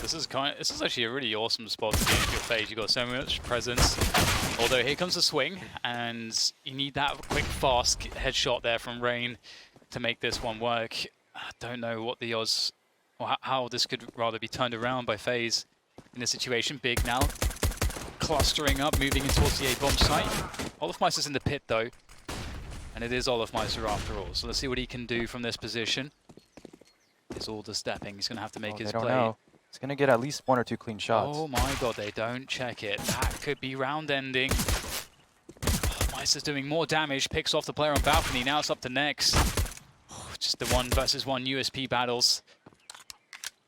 This is actually a really awesome spot to be in your phase. You've got so much presence. Although here comes the swing, and you need that quick, fast headshot there from Rain to make this one work. I don't know what the odds, or how this could rather be turned around by FaZe in this situation. Big now, clustering up, moving in towards the A-bomb site. Olofmeister's in the pit though, and it is Olofmeister after all. So let's see what he can do from this position. It's all the stepping. He's going to have to make his play. Know. He's going to get at least 1 or 2 clean shots. Oh my god, they don't check it. That could be round ending. Meister's doing more damage, picks off the player on balcony. Now it's up to Nex. Just the 1 versus 1 USP battles.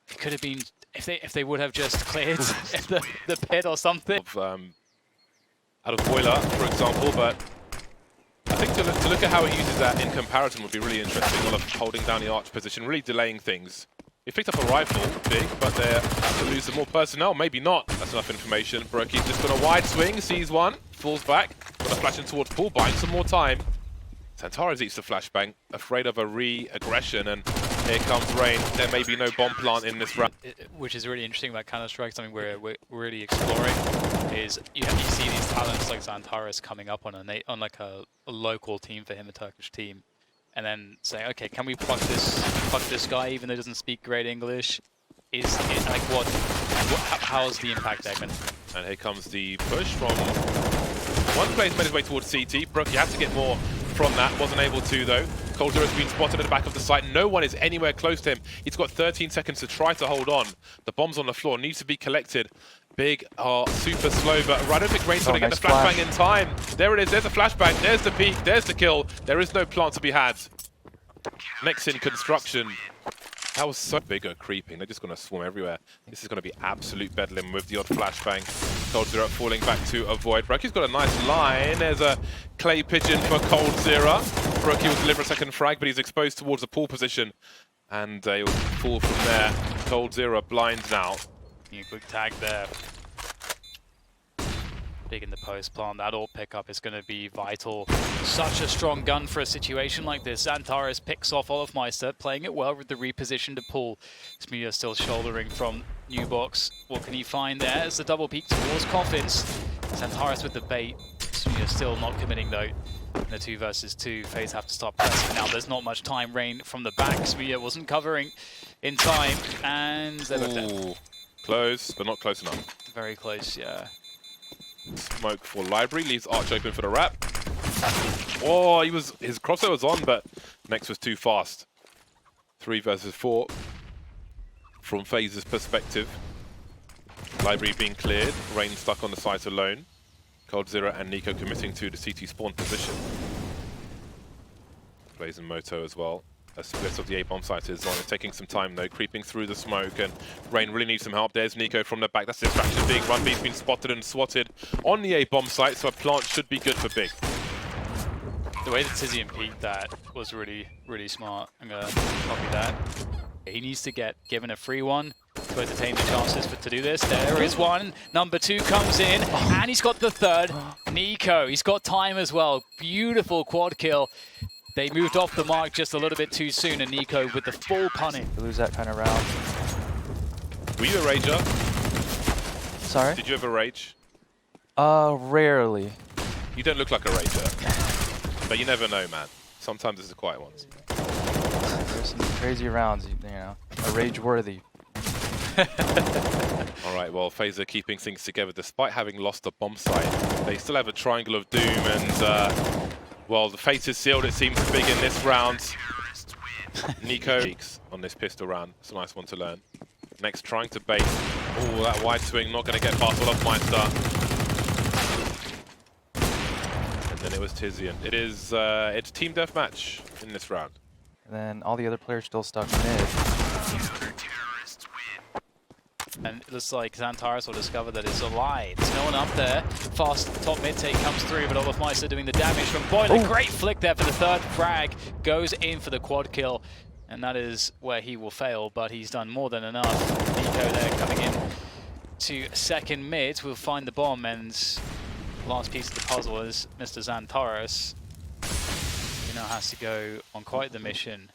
It could have been, if they would have just cleared the pit or something. Out of Boiler, for example, but I think to look at how he uses that in comparison would be really interesting. Olaf holding down the arch position, really delaying things. He picked up a rifle, big, but they're to lose some more personnel. Maybe not. That's enough information. Broky's just got a wide swing, sees one, falls back, got a flash in towards Pool, buying some more time. Santares eats the flashbang, afraid of a re-aggression, and here comes Rain. There may be no bomb plant in this round. Which is really interesting about Counter-Strike, something we're really exploring, is you see these talents like Santares coming up on like a local team for him, a Turkish team, and then saying, okay, can we pluck this guy even though he doesn't speak great English? Is it like how's the impact segment? And here comes the push from one player's made his way towards CT. Broky had to get more from that, wasn't able to though. coldzera's been spotted at the back of the site. No one is anywhere close to him. He's got 13 seconds to try to hold on. The bomb's on the floor, needs to be collected. Big are super slow, but I don't think Rain's going to get the flashbang in time. There it is, there's a flashbang, there's the peak, there's the kill. There is no plant to be had. Next in construction. That was so big at creeping. They're just going to swarm everywhere. This is going to be absolute bedlam with the odd flashbang. coldzera falling back to avoid. Broky's got a nice line. There's a clay pigeon for coldzera. Broky will deliver a second frag, but he's exposed towards the pool position. And they will fall from there. coldzera blind now. Yeah, quick tag there. Big in the post plant. That all pickup is going to be vital. Such a strong gun for a situation like this. Santares picks off Olofmeister, playing it well with the reposition to pull. Smooya still shouldering from New Box. What can he find there? It's the double peek towards Coffins. Santares with the bait. Smooya still not committing though. In the 2 versus 2, FaZe have to stop pressing. Now there's not much time. Rain from the back. Smooya wasn't covering in time, and they're both dead. Close, but not close enough. Very close, yeah. Smoke for Library, leaves Arch open for the wrap. Oh, his crossover was on, but Nex was too fast. 3 versus 4 from FaZe's perspective. Library being cleared, Rain stuck on the site alone. coldzera and Nico committing to the CT spawn position. Blaze and Moto as well. A split of the A-bomb site is on. It's taking some time though, creeping through the smoke, and Rain really needs some help. There's Nico from the back. That's the distraction being run. B's been spotted and swatted on the A-bomb site, so a plant should be good for Big. The way that Tizian peeked that was really, really smart. I'm going to copy that. He needs to get given a free one to entertain the chances to do this. There is one. Number 2 comes in, and he's got the 3rd. Nico, he's got time as well. Beautiful quad kill. They moved off the mark just a little bit too soon, and Nico with the full punning. You lose that kind of round. Were you a rager? Sorry? Did you ever rage? Rarely. You don't look like a rager. But you never know, man. Sometimes it's the quiet ones. There's some crazy rounds, you know, are rage-worthy. Alright, well, FaZe are keeping things together despite having lost the bomb site. They still have a triangle of doom, and well, the fate is sealed, it seems, Big in this round. Nico on this pistol round. It's a nice one to learn. Next, trying to bait. Oh, that wide swing, not going to get past Olofmeister. And then it was Tizian. It's team deathmatch in this round. And then all the other players still stuck mid. And it looks like Santares will discover that it's a lie. There's no one up there. Fast top mid take comes through, but Olofmeister doing the damage from Boiler. Oh. Great flick there for the 3rd frag. Goes in for the quad kill. And that is where he will fail, but he's done more than enough. Nico there coming in to 2nd mid. We'll find the bomb, and last piece of the puzzle is Mr. Santares, who now has to go on quite the mission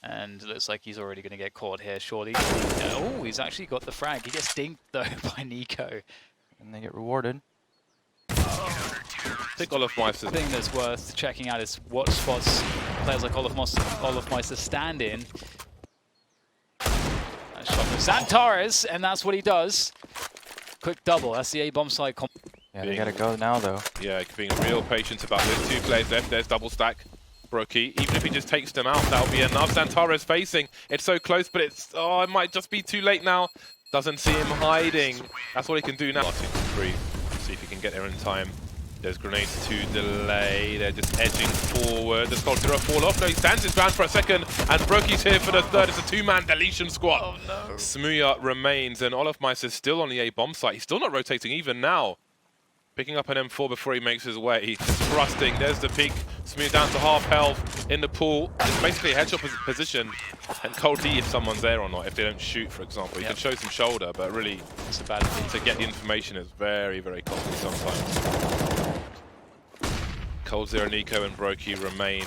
And it looks like he's already going to get caught here, surely. Oh, he's actually got the frag. He gets dinked, though, by Nico. And they get rewarded. I think Olofmeister. The thing that's worth checking out is what spots players like Olofmeister stand in. Nice shot from Xantares, and that's what he does. Quick double. That's the A-bomb side. Yeah, they gotta go now, though. Yeah, being real patient about this. 2 players left. There's double stack. Brookie, even if he just takes them out, that'll be enough. Xantares facing. It's so close, but it's... Oh, it might just be too late now. Doesn't see him hiding. That's what he can do now. Three. See if he can get there in time. There's grenades to delay. They're just edging forward. There's Coldzera fall off. No, he stands his ground for a second. And Brookie's here for the third. It's a 2-man deletion squad. Oh, no. Smooya remains, and Olofmeister's still on the A-bomb site. He's still not rotating even now. Picking up an M4 before he makes his way. Thrusting. There's the peak. Smooya down to half health in the pool. It's basically a headshot position. And Cold D if someone's there or not, if they don't shoot, for example. You can show some shoulder, but really, It's a bad thing. to get the information is very, very costly sometimes. Coldzera, Nico, and Brokey remain.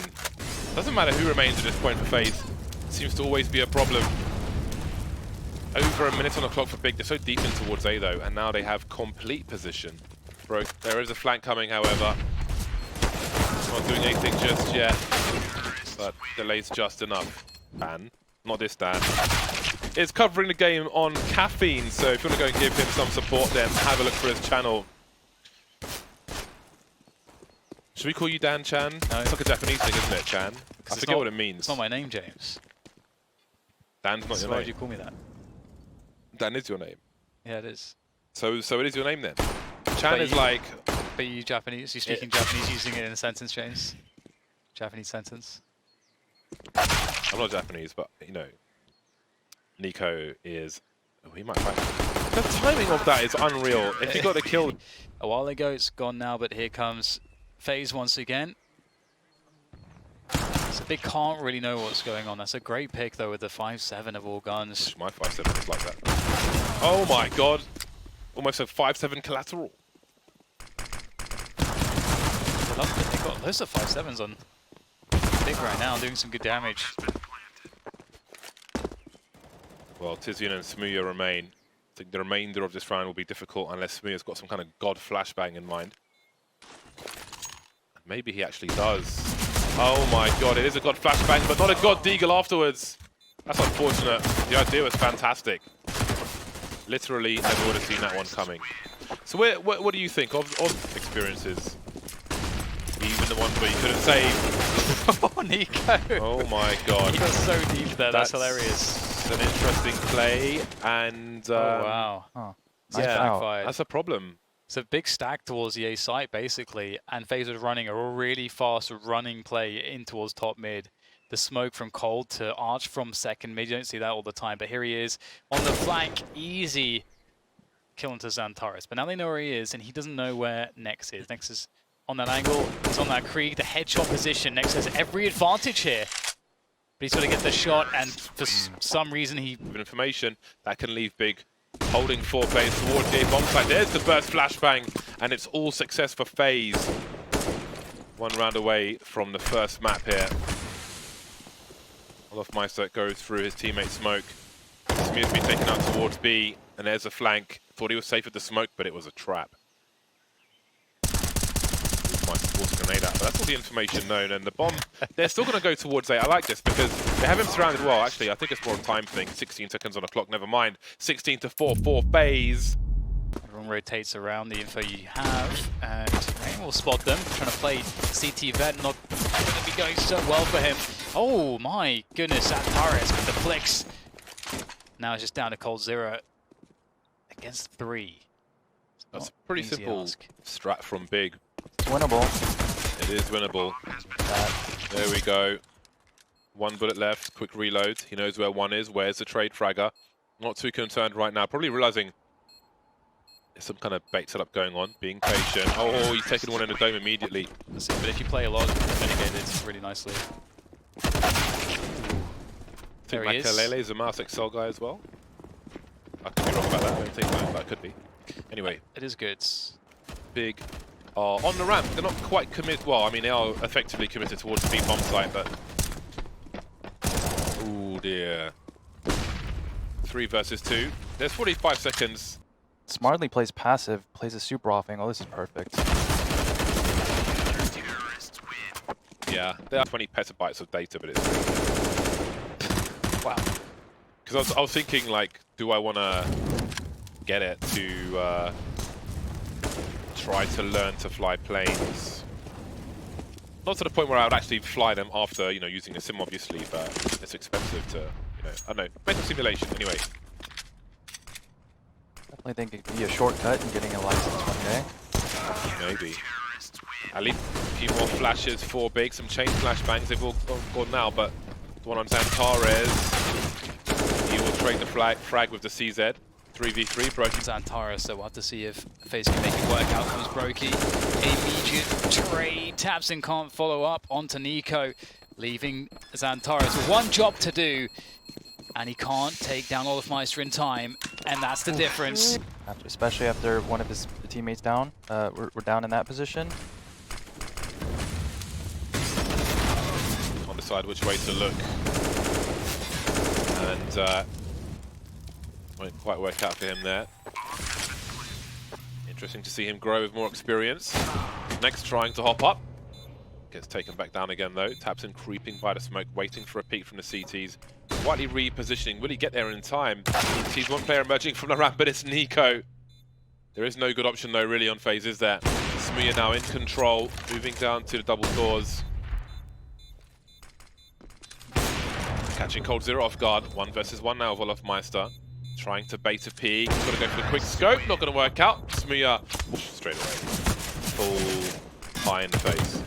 Doesn't matter who remains at this point for FaZe. Seems to always be a problem. Over a minute on the clock for Big. They're so deep in towards A though, and now they have complete position. There is a flank coming, however. Not doing anything just yet, but delays just enough. Dan, not this Dan, is covering the game on Caffeine, so if you want to go and give him some support, then have a look for his channel. Should we call you Dan Chan? No. It's like a Japanese thing, isn't it, Chan? I forget what it means. It's not my name, James. Dan's not So your why name. would you call me that? Dan is your name. Yeah, it is. So it is your name then. Chan is like... But you Japanese? You speaking Japanese using it in a sentence, James? Japanese sentence? I'm not Japanese, but, you know, Nico is... Oh, he might fight. The timing of that is unreal. If he got a kill... A while ago, it's gone now, but here comes FaZe once again. So they can't really know what's going on. That's a great pick, though, with the 5-7 of all guns. My 5-7 is like that. Oh my god. Almost a 5-7 collateral. I love that they've got loads of 5-7s on Big right now, doing some good damage. Well, Tizian and Smooya remain. I think the remainder of this round will be difficult unless Smooya's got some kind of god flashbang in mind. Maybe he actually does. Oh my god, it is a god flashbang, but not a god deagle afterwards. That's unfortunate. The idea was fantastic. Literally never would have seen that one coming. So what do you think of experiences? Even the ones where you couldn't save. Oh, Nico! Oh my god. He got so deep there, that's hilarious. An interesting play, and Oh, wow. Oh, yeah, backfired. that's a problem. It's a big stack towards the A site, basically, and FaZe was running a really fast running play in towards top mid. The smoke from Cold to Arch from second mid, you don't see that all the time, but here he is on the flank, easy kill into Xantares. But now they know where he is, and he doesn't know where Nex is. Nex is on that angle, he's on that Krieg, the headshot position. Nex has every advantage here. But he's got to get the shot, and for some reason he... With information, that can leave Big holding 4 players towards the A-bomb site. There's the burst flashbang, and it's all success for FaZe. 1 round away from the first map here. Olofmeister goes through his teammate Smoke. Smooya's been taken out towards B, and there's a flank. Thought he was safe with the smoke, but it was a trap. Force a grenade out, but that's all the information known, and the bomb, they're still going to go towards A. I like this because they have him surrounded well. Actually, I think it's more a time thing. 16 seconds on the clock, never mind. 16 to 4 for FaZe. Everyone rotates around the info you have, and Rain will spot them. Trying to play CT Vet, not going to be going so well for him. Oh my goodness, Xantares with the flicks. Now it's just down to Coldzera against 3. That's a pretty simple strat from Big. it's winnable. It is winnable. There we go. 1 bullet left, quick reload. He knows where 1 is. Where's the trade fragger? Not too concerned right now. Probably realizing there's some kind of bait setup going on. Being patient. Oh, he's taking 1 in the dome immediately. That's it, but if you play a lot, you mitigate it really nicely. There he is. Makalele is a Mouse XL guy as well. I could be wrong about that. I don't think that, but I could be. Anyway, It is good. Big are on the ramp. They're not quite committed. Well, I mean, they are effectively committed towards the bomb site, but Oh dear. 3 versus 2. There's 45 seconds. Smartly plays passive, plays a super off angle. This is perfect. Yeah, there are 20 petabytes of data, but it's... Wow. Because I was thinking, like, do I want to get it to try to learn to fly planes? Not to the point where I would actually fly them after, you know, using a sim, obviously, but it's expensive to, you know, I don't know, mental simulation, anyway. Definitely think it could be a shortcut in getting a license one day. Maybe. At least a few more flashes for Big, some chain flashbangs, they've all gone now, but the one on Xantares, he will trade the frag with the CZ. 3v3, Brokey. Xantares, so we'll have to see if FaZe can make it work. Out comes Brokey. Immediate trade. tabseN can't follow up onto NiKo, leaving Xantares with one job to do. And he can't take down olofmeister in time, and that's the difference. Especially after one of his teammates down. We're down in that position. Can't decide which way to look. And won't quite work out for him there. Interesting to see him grow with more experience. Next, trying to hop up. Gets taken back down again though. tabseN creeping by the smoke, waiting for a peek from the CTs. Slightly repositioning. Will he get there in time? Sees one player emerging from the ramp, but it's NiKo. There is no good option though, really, on FaZe, is there? Smooya now in control, moving down to the double doors. Catching coldzera off guard. 1 versus 1 now of olofmeister. Trying to bait a peek. Got to go for the quick scope. Not going to work out. Smooya straight away. Full pie in the face.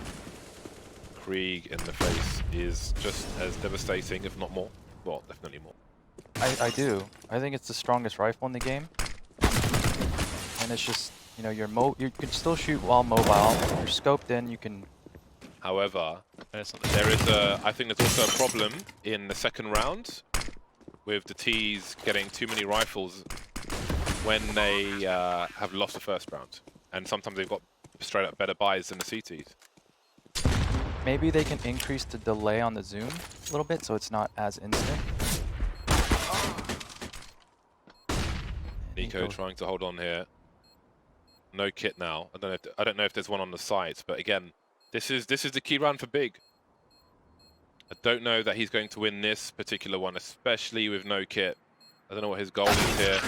Krieg in the face is just as devastating, if not more. Well, definitely more. I do. I think it's the strongest rifle in the game. And it's just, you know, you can still shoot while mobile. If you're scoped in, you can... However, there is I think there's also a problem in the second round with the T's getting too many rifles when they have lost the first round. And sometimes they've got straight up better buys than the CTs. Maybe they can increase the delay on the zoom a little bit so it's not as instant. NiKo trying to hold on here. No kit now. I don't know if there's one on the sides, but again, this is the key round for Big. I don't know that he's going to win this particular one, especially with no kit. I don't know what his goal is here.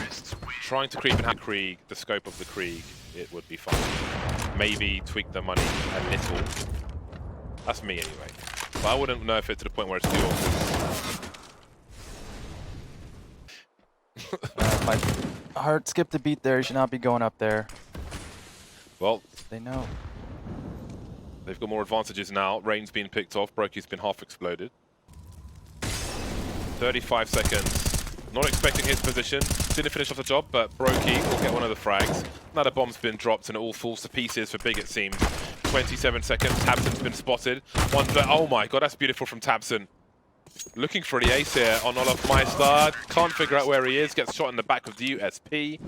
Trying to creep and hack Krieg, the scope of the Krieg, it would be fine. Maybe tweak the money a little. That's me anyway. But I wouldn't nerf it to the point where it's dual. My heart skipped a beat there. You should not be going up there. Well, they know. They've got more advantages now. Rain's been picked off. Brokey's been half exploded. 35 seconds. Not expecting his position. Didn't finish off the job, but Brokey will get one of the frags. Another bomb's been dropped and it all falls to pieces for Big, it seems. 27 seconds. tabseN's been spotted. Oh my god, that's beautiful from tabseN. Looking for the ace here on olofmeister. Can't figure out where he is. Gets shot in the back with the USP.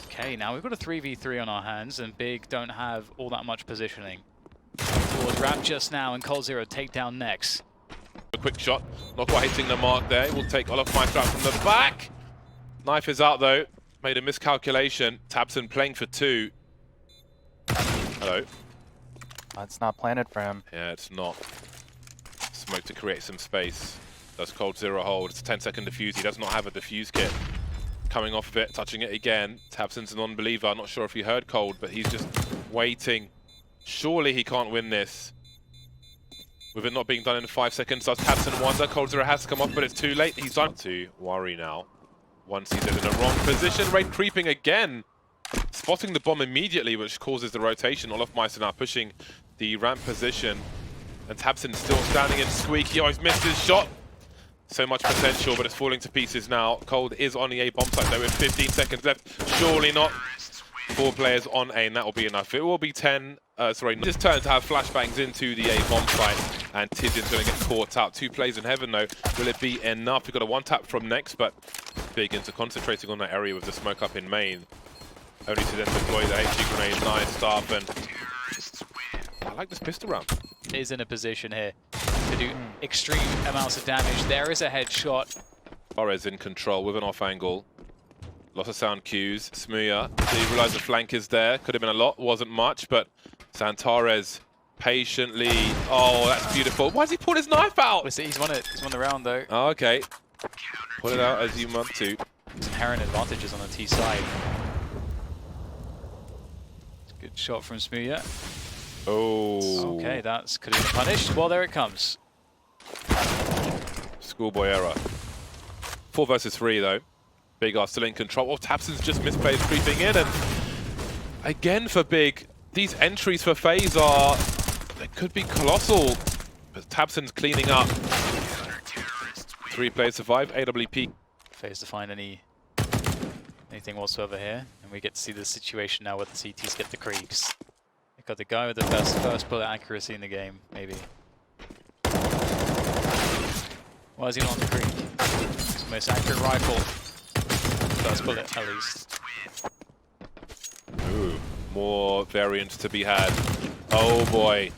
Okay, now we've got a 3v3 on our hands, and Big don't have all that much positioning. Towards ramp just now, and coldzera takedown next. A quick shot, not quite hitting the mark there. We'll take olofmeister out from the back. Knife is out though. Made a miscalculation. tabseN playing for 2. Hello. It's not planted for him. Yeah, it's not. Smoke to create some space. Does coldzera hold? It's a 10-second defuse. He does not have a defuse kit. Coming off of it, touching it again. tabseN's a non-believer. I'm not sure if he heard Cold, but he's just waiting. Surely he can't win this. With it not being done in 5 seconds, does tabseN wonder? coldzera has to come off, but it's too late. He's done to worry now. Once he's in the wrong position, Rain creeping again. Spotting the bomb immediately, which causes the rotation. olofmeister now pushing the ramp position. And tabseN still standing in squeaky. Oh, he's missed his shot. So much potential, but it's falling to pieces now. Cold is on the A bomb site though with 15 seconds left. Surely not. 4 players on A, and that will be enough. It will be 10. Sorry, just turn to have flashbangs into the A bomb site, and TiDian's going to get caught out. 2 plays in heaven though. Will it be enough? We've got a 1-tap from next, but Big into concentrating on that area with the smoke up in main. Only to then deploy the HG grenade. Nice stuff, and I like this pistol round. Is in a position here. to do extreme amounts of damage. There is a headshot. Torres in control with an off angle. Lots of sound cues. Smooya, so you realise the flank is there. Could have been a lot, wasn't much, but Santares patiently. Oh, that's beautiful. Why has he pulled his knife out? He's won it. He's won the round though. Oh, okay. Pull it out as you want to. There's inherent advantages on the T side. Good shot from Smooya. Oh. Okay, that's could have been punished. Well, there it comes. Schoolboy error. 4 versus 3 though. Big are still in control. Oh, tabseN's just misplayed creeping in, and again for Big, these entries for FaZe are, they could be colossal, but tabseN's cleaning up. 3 players survive, AWP. FaZe to find anything whatsoever here, and we get to see the situation now where the CTs get the creeks. They got the guy with the best first bullet accuracy in the game, maybe. Why is he not on the creek? It's the most accurate rifle. First bullet, at least. Ooh, more variants to be had. Oh boy.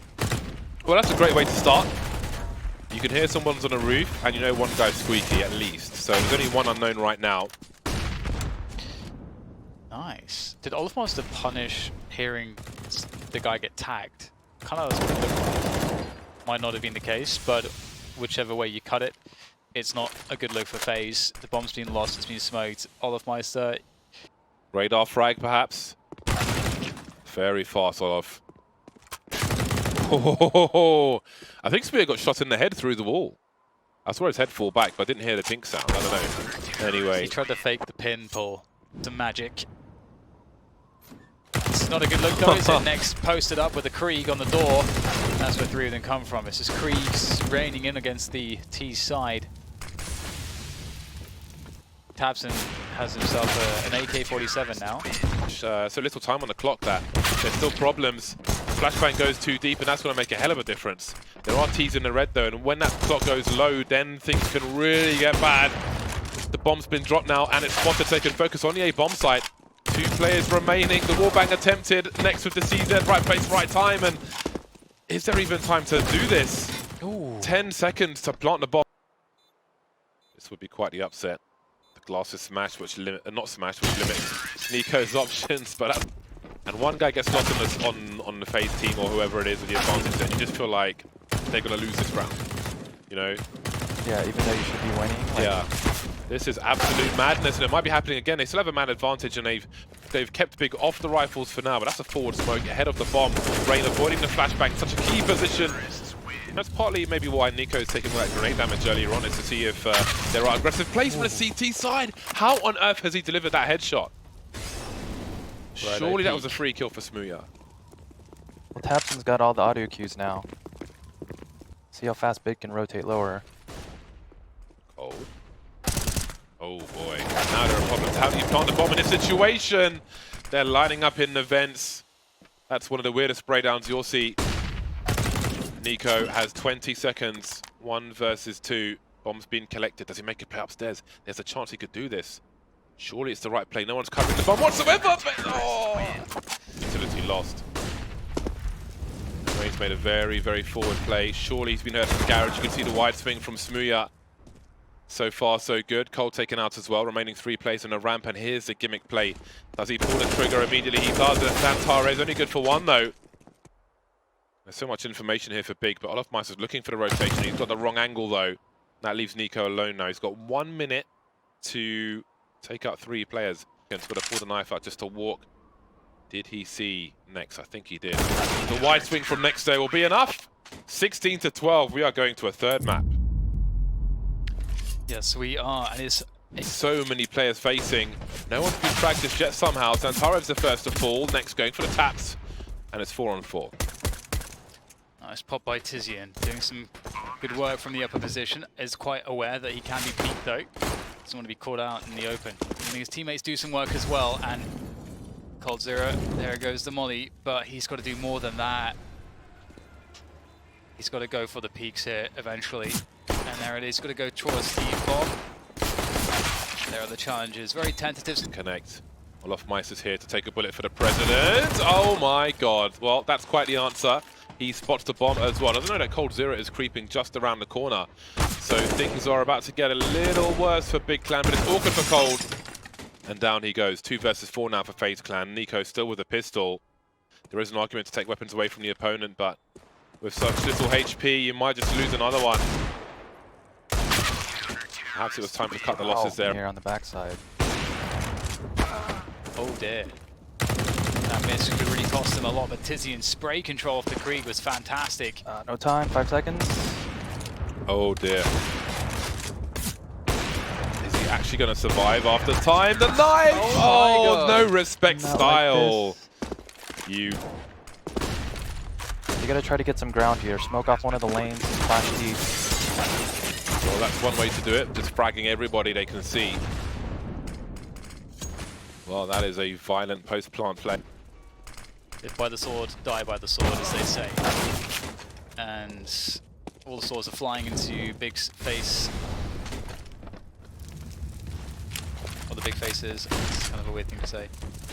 Well, that's a great way to start. You can hear someone's on a roof, and you know one guy's squeaky at least. So there's only one unknown right now. Nice. Did olofmeister punish hearing the guy get tagged? Kind of that's what it looked like. Might not have been the case, but whichever way you cut it, it's not a good look for FaZe. The bomb's been lost, it's been smoked. olofmeister. Radar frag, perhaps. Very fast, Olof. Oh, I think Spear got shot in the head through the wall. I saw his head fall back, but I didn't hear the dink sound. I don't know. Anyway. He tried to fake the pin pull. Some magic. It's not a good look though, is it? Next posted up with a Krieg on the door. That's where 3 of them come from. It's just Kriegs raining in against the T side. tabseN has himself an AK-47 now. So little time on the clock that. There's still problems. Flashbang goes too deep, and that's going to make a hell of a difference. There are T's in the red though, and when that clock goes low, then things can really get bad. The bomb's been dropped now, and it's spotted. They can focus on the A bomb site. 2 players remaining. The wallbang attempted. Next with the CZ, right place, right time. And is there even time to do this? Ooh. 10 seconds to plant the bomb. This would be quite the upset. The glass is smashed, which not smashed, which limits NiKo's options. But and one guy gets lost on the FaZe team or whoever it is with the advantage, and you just feel like they're gonna lose this round. You know? Yeah, even though you should be winning. Like, Yeah. This is absolute madness, and it might be happening again. They still have a man advantage, and they've kept Big off the rifles for now, but that's a forward smoke ahead of the bomb. Rain avoiding the flashbang, such a key position. That's partly maybe why NiKo is taking that grenade damage earlier on, is to see if there are aggressive plays from the CT side. How on earth has he delivered that headshot? Right, Surely that was a free kill for Smooya. well, tabseN's got all the audio cues now. See how fast Big can rotate lower. Oh. Oh boy. Now there are problems. How do you plant the bomb in this situation? They're lining up in the vents. That's one of the weirdest spray downs you'll see. NiKo has 20 seconds. 1 versus 2. Bomb's been collected. Does he make it play upstairs? There's a chance he could do this. Surely it's the right play. No one's covering the bomb whatsoever. But, oh! Utility lost. He's made a very, very forward play. Surely he's been hurt from the garage. You can see the wide swing from Smooya. So far, so good. Cole taken out as well. Remaining 3 players on a ramp, and here's the gimmick play. Does he pull the trigger immediately? He does. Santares only good for 1 though. There's so much information here for Big, but olofmeister's looking for the rotation. He's got the wrong angle though. That leaves NiKo alone now. He's got 1 minute to take out 3 players. He's got to pull the knife out just to walk. Did he see Nex? I think he did. The wide swing from Nex there will be enough. 16 to 12. We are going to a 3rd map. Yes, we are, and it's So many players facing. No one's been fragged just yet somehow. Santarev's the first to fall. Next going for the taps. And it's 4 on 4. nice pop by Tizian, doing some good work from the upper position. Is quite aware that he can be peaked though. Doesn't want to be caught out in the open. I think his teammates do some work as well, and coldzera, there goes the molly, but he's got to do more than that. He's got to go for the peaks here eventually. And there it is, got to go towards the bomb. There are the challenges, very tentative. Connect. olofmeister's here to take a bullet for the president. Oh my god. Well, that's quite the answer. He spots the bomb as well. Doesn't know that Cold Zero is creeping just around the corner. So things are about to get a little worse for Big Clan, but it's awkward for Cold. And down he goes. 2 versus 4 now for FaZe Clan. NiKo still with a pistol. There is an argument to take weapons away from the opponent, but with such little HP, you might just lose another one. Perhaps it was time to cut the losses there. Here on the backside. Oh dear. That miss could really cost them a lot, but Tizian's spray control off the Krieg was fantastic. No time, 5 seconds. Oh dear. Is he actually going to survive after time? The knife! Oh, no respect Not style. like You gotta try to get some ground here. Smoke off one of the lanes, flash deep. Well, that's one way to do it. Just fragging everybody they can see. Well, that is a violent post-plant play. Live by the sword, die by the sword, as they say. And all the swords are flying into Big's face. Or the big faces. It's kind of a weird thing to say.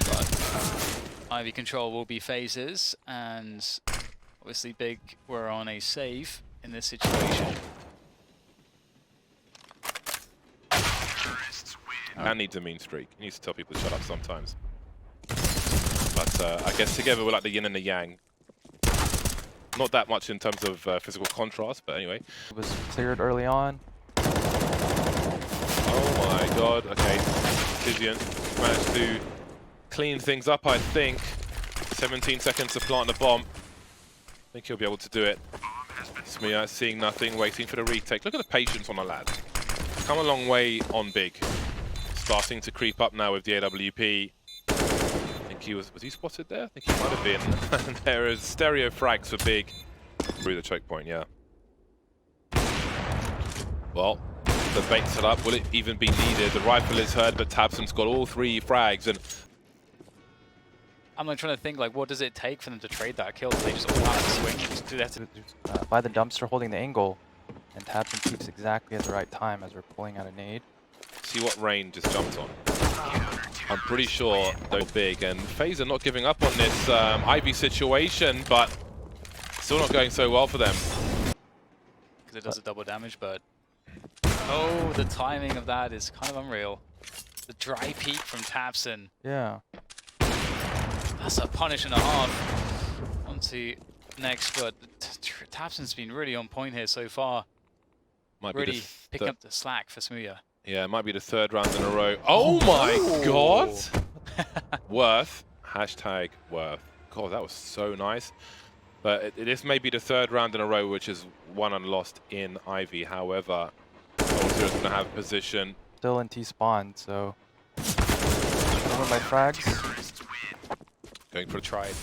But Ivy control will be phases, and obviously Big were on a save in this situation. Man needs a mean streak. He needs to tell people to shut up sometimes. But I guess together we're like the yin and the yang. Not that much in terms of physical contrast, but anyway. It was cleared early on. Oh my god, okay. Tizian managed to clean things up, I think. 17 seconds to plant the bomb. I think he'll be able to do it. Smia seeing nothing, waiting for the retake. Look at the patience on the lad. Come a long way on Big. Starting to creep up now with the AWP. I think he was he spotted there? I think he might have been. And there is stereo frags for Big. Through the choke point, yeah. Well, the bait set up. Will it even be needed? The rifle is heard, but tabseN's got all 3 frags. And I'm like trying to think, like, what does it take for them to trade that kill? Do they just all have to swing? Just do that. By the dumpster holding the angle, and tabseN peeks exactly at the right time as we're pulling out a nade. see what Rain just jumped on. I'm pretty sure they're big, and FaZe are not giving up on this Ivy situation, but still not going so well for them. Because it does a double damage, but oh, the timing of that is kind of unreal. The dry peek from tabseN. Yeah. That's a punish and a half. On to next, but tabseN's been really on point here so far. Might be Really picking up the slack for Smooya. Yeah, it might be the 3rd round in a row. Oh my god! Worth. Hashtag worth. God, that was so nice. But this may be the 3rd round in a row which is won and lost in Ivy. However, Ultra's going to have position. Still in T-spawn, so... Going by frags. Going for a try. Yeah,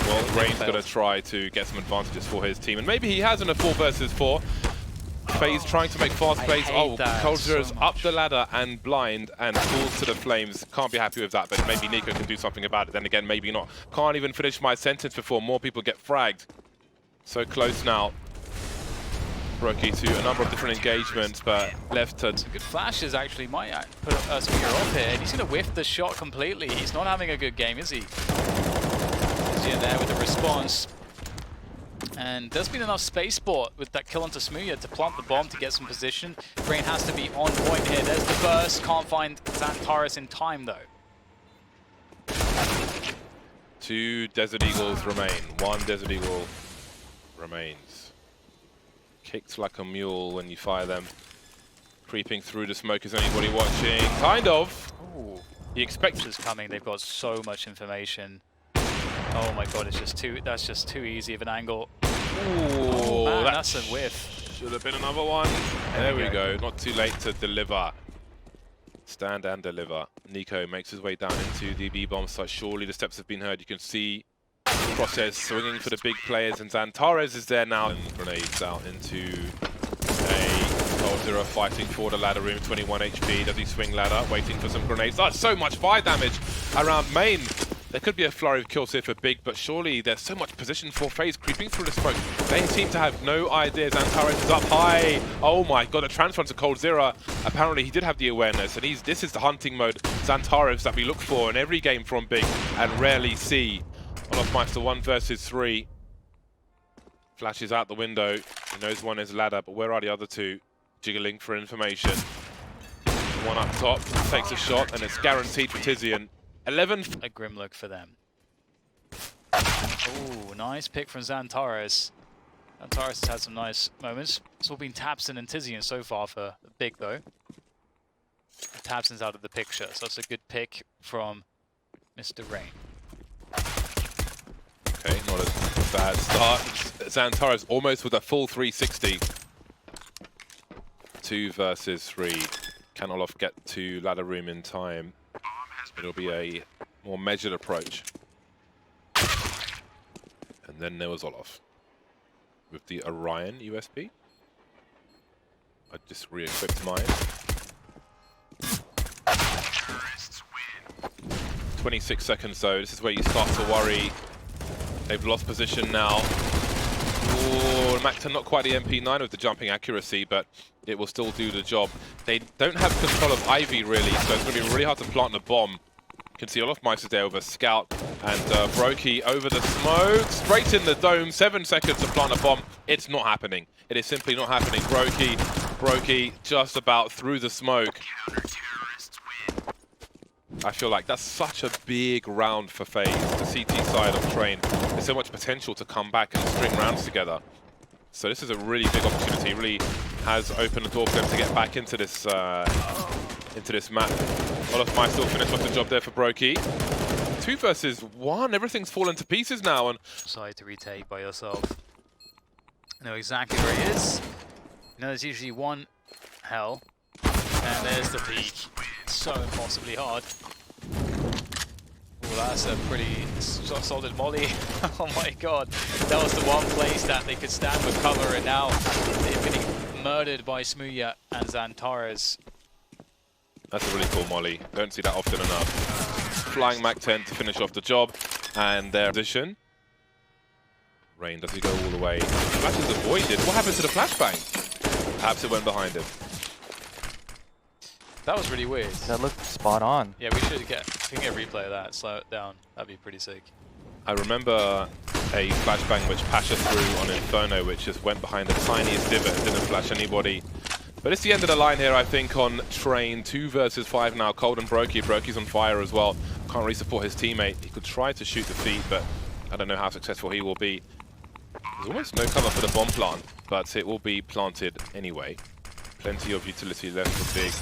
Well, Rain's going to try to get some advantages for his team. And maybe he has in a 4 versus 4. FaZe trying to make fast plays. Oh, Coldzera's up the ladder and blind and falls to the flames. Can't be happy with that, but maybe NiKo can do something about it. Then again, maybe not. Can't even finish my sentence before more people get fragged. So close now. Brokey to a number of different engagements, but left to... Some good flashes actually might put Smooya off here. And he's going to whiff the shot completely. He's not having a good game, is he? He's in there with the response. And there's been enough space bought with that kill onto Smooya to plant the bomb to get some position. Rain has to be on point here. There's the burst. Can't find Xantares in time, though. 2 Desert Eagles remain. 1 Desert Eagle remains. Kicked like a mule when you fire them. Creeping through the smoke. Is anybody watching? Kind of. Ooh. You expect Is coming. They've got so much information. Oh my god, it's just too. That's just too easy of an angle. Ooh, Man, that that's a whiff. should have been another one. There we go. Not too late to deliver. Stand and deliver. NiKo makes his way down into the B-bomb site. Surely the steps have been heard. You can see Process swinging for the big players, and Xantares is there now. And grenades out into a Coldzera fighting for the ladder room. 21 HP. Does he swing ladder? Waiting for some grenades. Oh, so much fire damage around main. There could be a flurry of kills here for Big, but surely there's so much position for FaZe creeping through the smoke. They seem to have no idea. Xantares is up high. Oh my god, a transfer to Coldzera. Apparently he did have the awareness, and this is the hunting mode Xantares that we look for in every game from Big and rarely see. Olofmeister 1 versus 3. Flashes out the window. He knows one is ladder, but where are the other two? Jiggling for information. One up top, takes a shot, and it's guaranteed for Tizian. 11. A grim look for them. Oh, nice pick from Xantares. Xantares has had some nice moments. It's all been tabseN and Tizian so far for Big, though. tabseN's out of the picture, so that's a good pick from Mr. Rain. Okay, not a bad start. Xantares almost with a full 360. 2 versus 3. Can Olof get to ladder room in time? It'll be a more measured approach. And then there was Olof with the Orion USB. I just re-equipped mine. 26 seconds though, this is where you start to worry. They've lost position now. Ooh, MAC-10 not quite the MP9 with the jumping accuracy, but it will still do the job. They don't have control of Ivy really, so it's going to be really hard to plant the bomb. You can see Olofmeister there with a scout, and Brokey over the smoke, straight in the dome, 7 seconds to plant a bomb. It's not happening. It is simply not happening. Brokey just about through the smoke. I feel like that's such a big round for FaZe, the CT side of Train. There's so much potential to come back and string rounds together. So this is a really big opportunity. It really has opened the door for them to get back into this map. Olofmeister still finished off the job there for Brokey. 2 versus 1. Everything's fallen to pieces now. And Side to retake by yourself. Know exactly where he is. You know there's usually one hell. And there's the peak. So impossibly hard. Oh, that's a pretty solid molly. Oh my god. That was the one place that they could stand with cover, and now they're getting murdered by Smooya and Xantares. that's a really cool molly. Don't see that often enough. Flying MAC-10 to finish off the job. And their position. Rain, does he go all the way? Flash is avoided. What happened to the flashbang? Perhaps it went behind him. That was really weird. That looked spot on. Yeah, we should get a replay of that. Slow it down. That'd be pretty sick. I remember a flashbang which Pasha threw on Inferno, which just went behind the tiniest divot and didn't flash anybody. But it's the end of the line here, I think, on Train. 2 versus 5 now. Cold and Brokey. Brokey's on fire as well. Can't really support his teammate. He could try to shoot the feet, but I don't know how successful he will be. There's almost no cover for the bomb plant, but it will be planted anyway. Plenty of utility left for Big.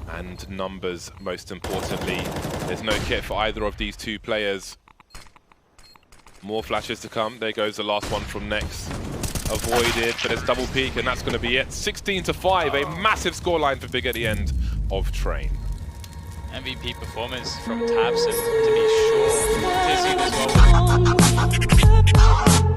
And numbers, most importantly. There's no kit for either of these two players. More flashes to come. There goes the last one from Nex. Avoided, but it's double peak, and that's going to be it. 16-5, a massive scoreline for Big at the end of Train. MVP performance from tabseN, to be sure. Tizian as well.